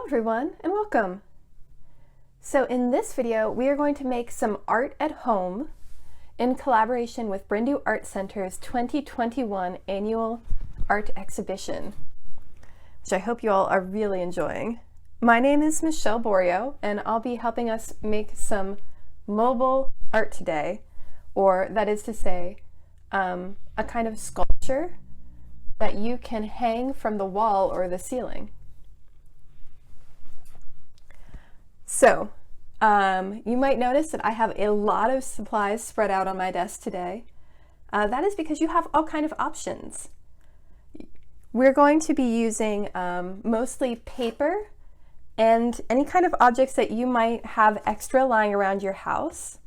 everyone, and welcome. So in this video, we are going to make some art at home in collaboration with Brindu Art Center's 2021 Annual Art Exhibition, which I hope you all are really enjoying. My name is Michelle Borio, and I'll be helping us make some mobile art today, or that is to say, a kind of sculpture that you can hang from the wall or the ceiling. So, you might notice that I have a lot of supplies spread out on my desk today. That is because you have all kinds of options. We're going to be using mostly paper and any kind of objects that you might have extra lying around your house.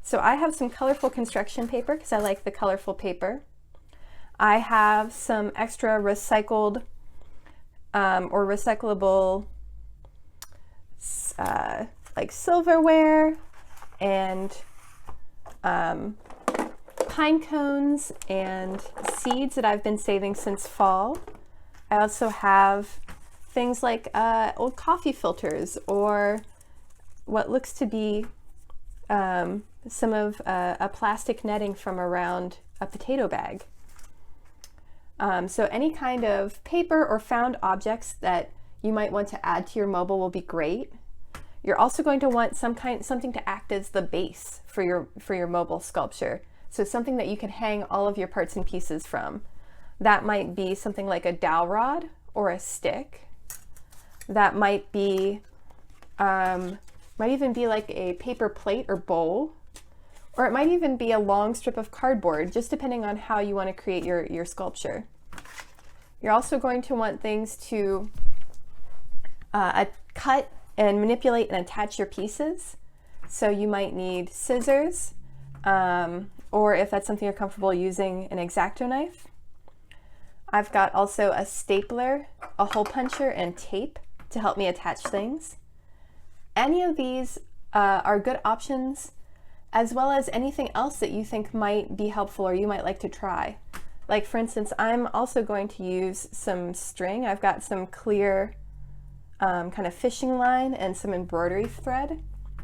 So I have some colorful construction paper because I like the colorful paper. I have some extra recycled or recyclable like silverware and pine cones and seeds that I've been saving since fall. I also have things like old coffee filters or what looks to be some of a plastic netting from around a potato bag. So any kind of paper or found objects that you might want to add to your mobile will be great. You're also going to want something to act as the base for your mobile sculpture. So something that you can hang all of your parts and pieces from. That might be something like a dowel rod or a stick. That might be, might even be like a paper plate or bowl. Or it might even be a long strip of cardboard, just depending on how you want to create your sculpture. You're also going to want things to cut and manipulate and attach your pieces. So you might need scissors, or if that's something you're comfortable using, an X-Acto knife. I've got also a stapler, a hole puncher, and tape to help me attach things. Any of these are good options, as well as anything else that you think might be helpful or you might like to try. Like for instance, I'm also going to use some string. I've got some clear kind of fishing line and some embroidery thread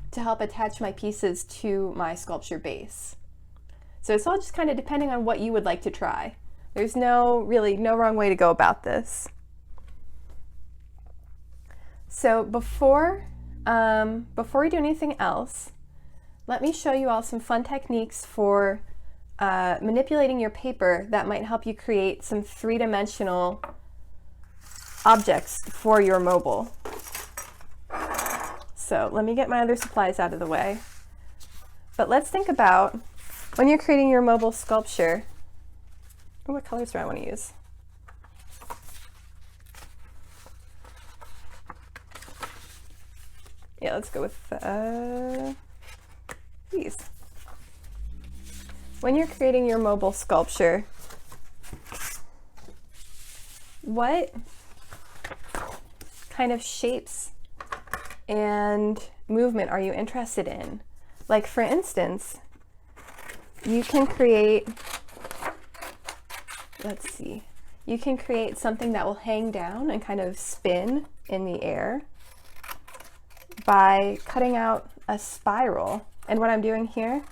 to help attach my pieces to my sculpture base. So it's all just kind of depending on what you would like to try. There's really no wrong way to go about this. So before we do anything else, let me show you all some fun techniques for manipulating your paper that might help you create some three-dimensional objects for your mobile. So let me get my other supplies out of the way. But let's think about when you're creating your mobile sculpture, what colors do I want to use? Yeah, let's go with these. When you're creating your mobile sculpture, what kind of shapes and movement are you interested in? Like for instance, you can create, you can create something that will hang down and kind of spin in the air by cutting out a spiral. And what I'm doing here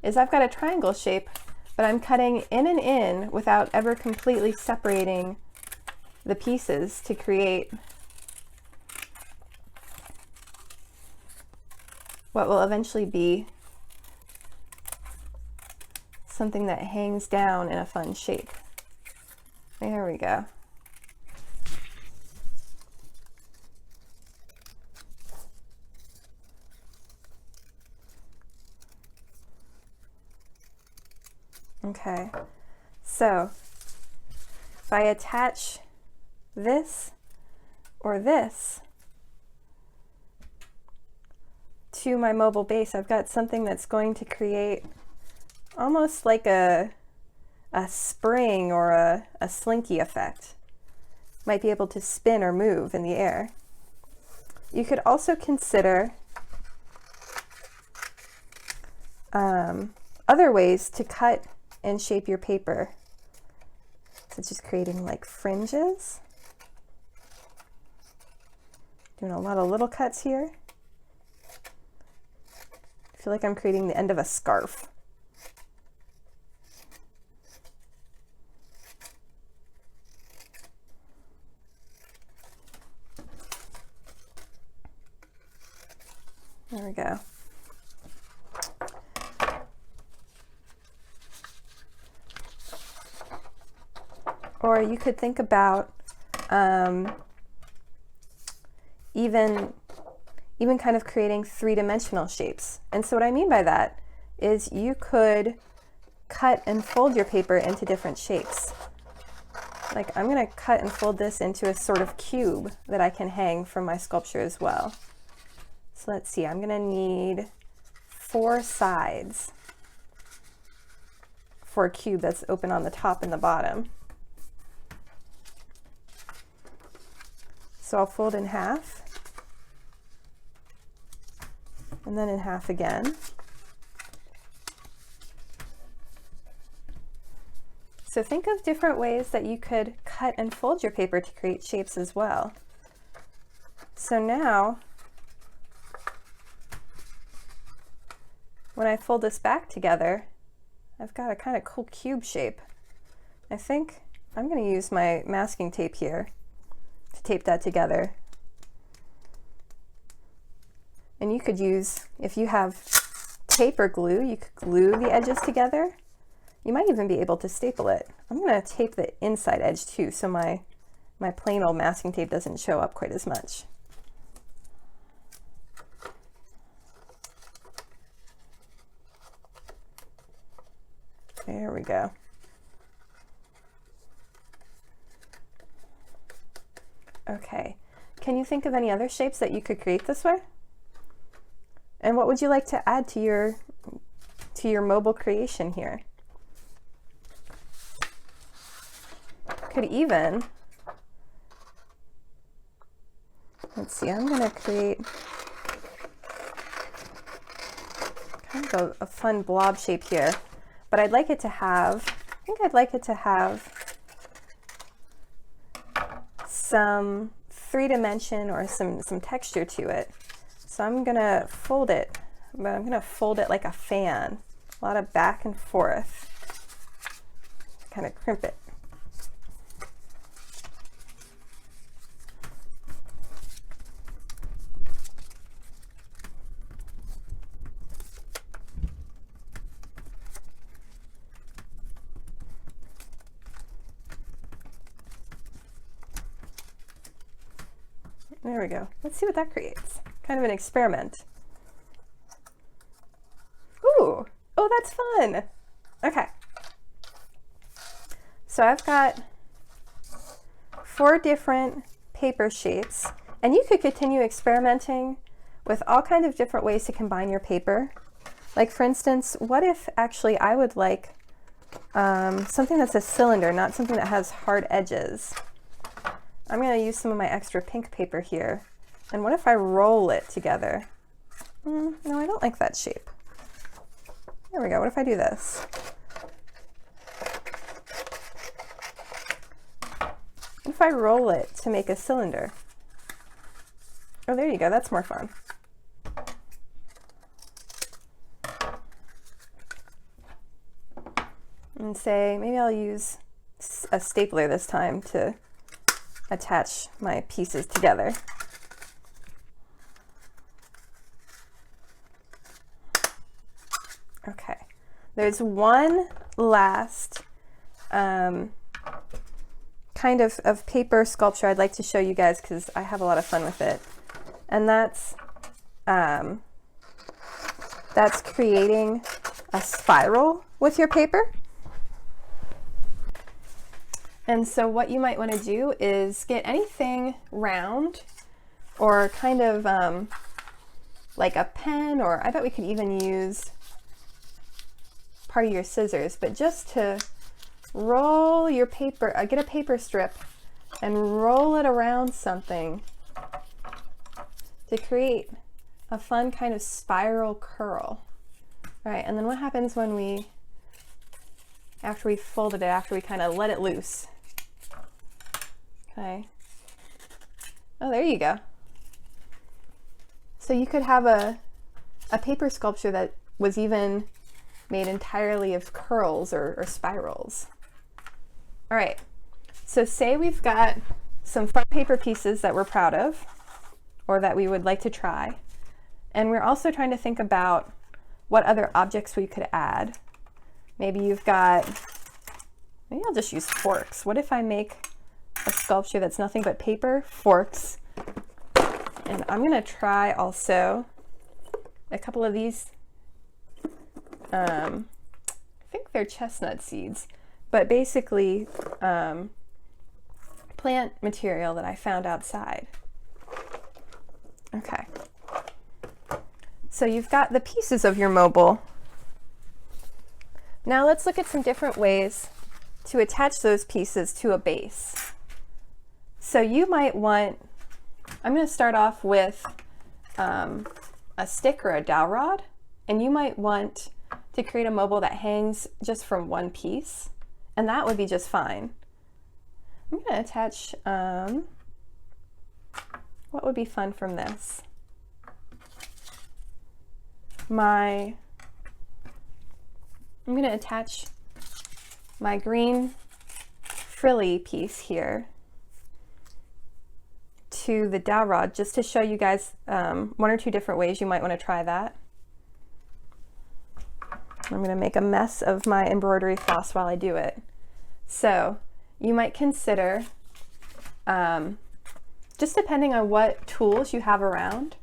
is I've got a triangle shape, but I'm cutting in and in without ever completely separating the pieces to create what will eventually be something that hangs down in a fun shape. There we go. Okay, so if I attach this or this to my mobile base, I've got something that's going to create almost like a spring or a slinky effect. Might be able to spin or move in the air. You could also consider other ways to cut and shape your paper. So just creating like fringes. Doing a lot of little cuts here. I feel like I'm creating the end of a scarf. There we go. Or you could think about even kind of creating three-dimensional shapes. And so what I mean by that is you could cut and fold your paper into different shapes. Like I'm going to cut and fold this into a sort of cube that I can hang from my sculpture as well. So let's see, I'm going to need 4 sides for a cube that's open on the top and the bottom. So I'll fold in half, and then in half again. So think of different ways that you could cut and fold your paper to create shapes as well. So now, when I fold this back together, I've got a kind of cool cube shape. I think I'm going to use my masking tape here to tape that together. And you could use, if you have tape or glue, you could glue the edges together. You might even be able to staple it. I'm going to tape the inside edge too, so my plain old masking tape doesn't show up quite as much. There we go. Okay, can you think of any other shapes that you could create this way? And what would you like to add to your mobile creation here? Could even, let's see, I'm going to create kind of a fun blob shape here. But I'd like it to have, I think I'd like it to have some 3-dimension or some texture to it. So I'm gonna fold it, but I'm gonna fold it like a fan. A lot of back and forth. Kind of crimp it. There we go. Let's see what that creates. Kind of an experiment. Ooh, oh, that's fun. Okay. So I've got 4 different paper shapes, and you could continue experimenting with all kinds of different ways to combine your paper. Like for instance, what if actually I would like something that's a cylinder, not something that has hard edges. I'm going to use some of my extra pink paper here. And what if I roll it together? No, I don't like that shape. There we go. What if I do this? What if I roll it to make a cylinder? Oh, there you go. That's more fun. And say, maybe I'll use a stapler this time to attach my pieces together. Okay, there's one last kind of paper sculpture I'd like to show you guys because I have a lot of fun with it, and that's creating a spiral with your paper. And so what you might want to do is get anything round or kind of like a pen, or I bet we could even use part of your scissors, but just to roll your paper, get a paper strip and roll it around something to create a fun kind of spiral curl. All right, and then what happens when after we folded it, after we kind of let it loose? Okay. Oh, there you go. So you could have a paper sculpture that was even made entirely of curls or spirals. All right, so say we've got some fun paper pieces that we're proud of or that we would like to try. And we're also trying to think about what other objects we could add. Maybe I'll just use forks. What if I make a sculpture that's nothing but paper, forks, and I'm gonna try also a couple of these, I think they're chestnut seeds, but basically plant material that I found outside. Okay. So you've got the pieces of your mobile. Now let's look at some different ways to attach those pieces to a base. So you might want, I'm going to start off with a stick or a dowel rod, and you might want to create a mobile that hangs just from one piece, and that would be just fine. I'm going to attach, what would be fun from this? I'm going to attach my green frilly piece here to the dowel rod just to show you guys one or two different ways you might want to try that. I'm going to make a mess of my embroidery floss while I do it. So you might consider, just depending on what tools you have around,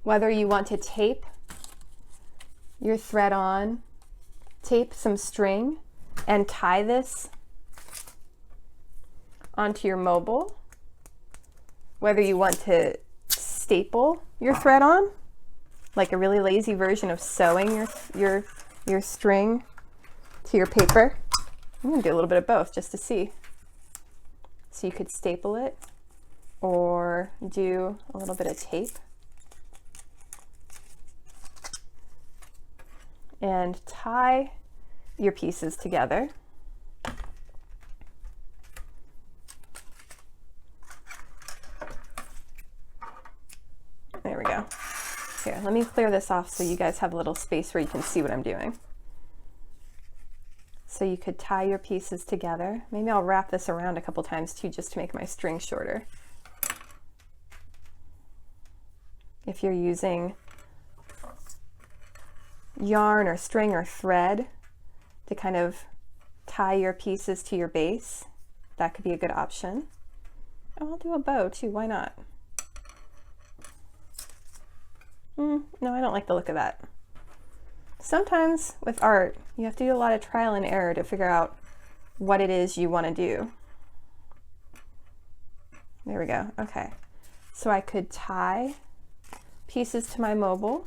whether you want to tape your thread on, tape some string, and tie this onto your mobile, whether you want to staple your thread on, like a really lazy version of sewing your string to your paper. I'm gonna do a little bit of both just to see. So you could staple it or do a little bit of tape and tie your pieces together. There we go. Here, let me clear this off so you guys have a little space where you can see what I'm doing. So you could tie your pieces together. Maybe I'll wrap this around a couple times too, just to make my string shorter. If you're using yarn or string or thread to kind of tie your pieces to your base, that could be a good option. Oh, I'll do a bow too, why not? No, I don't like the look of that. Sometimes with art, you have to do a lot of trial and error to figure out what it is you want to do. There we go, okay. So I could tie pieces to my mobile,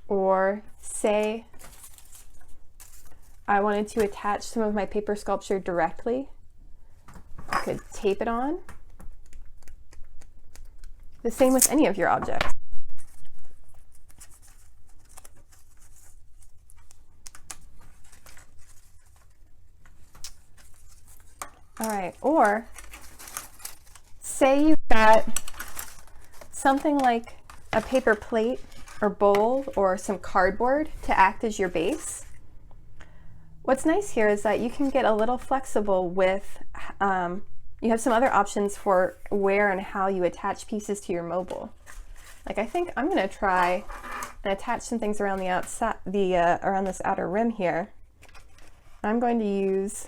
or say I wanted to attach some of my paper sculpture directly. I could tape it on. The same with any of your objects. All right, or say you've got something like a paper plate or bowl or some cardboard to act as your base. What's nice here is that you can get a little flexible with, you have some other options for where and how you attach pieces to your mobile. Like I think I'm gonna try and attach some things around the outside, around this outer rim here. I'm going to use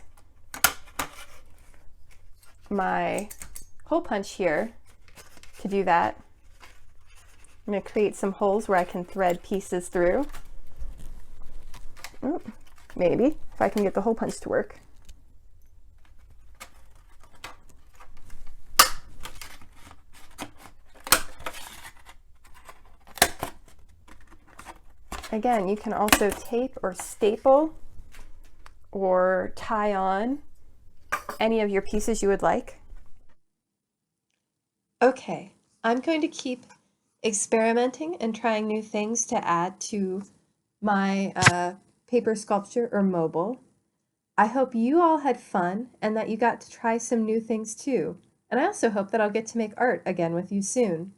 my hole punch here to do that. I'm going to create some holes where I can thread pieces through. Maybe, if I can get the hole punch to work. Again, you can also tape or staple or tie on any of your pieces you would like. Okay, I'm going to keep experimenting and trying new things to add to my paper sculpture or mobile. I hope you all had fun and that you got to try some new things too. And I also hope that I'll get to make art again with you soon.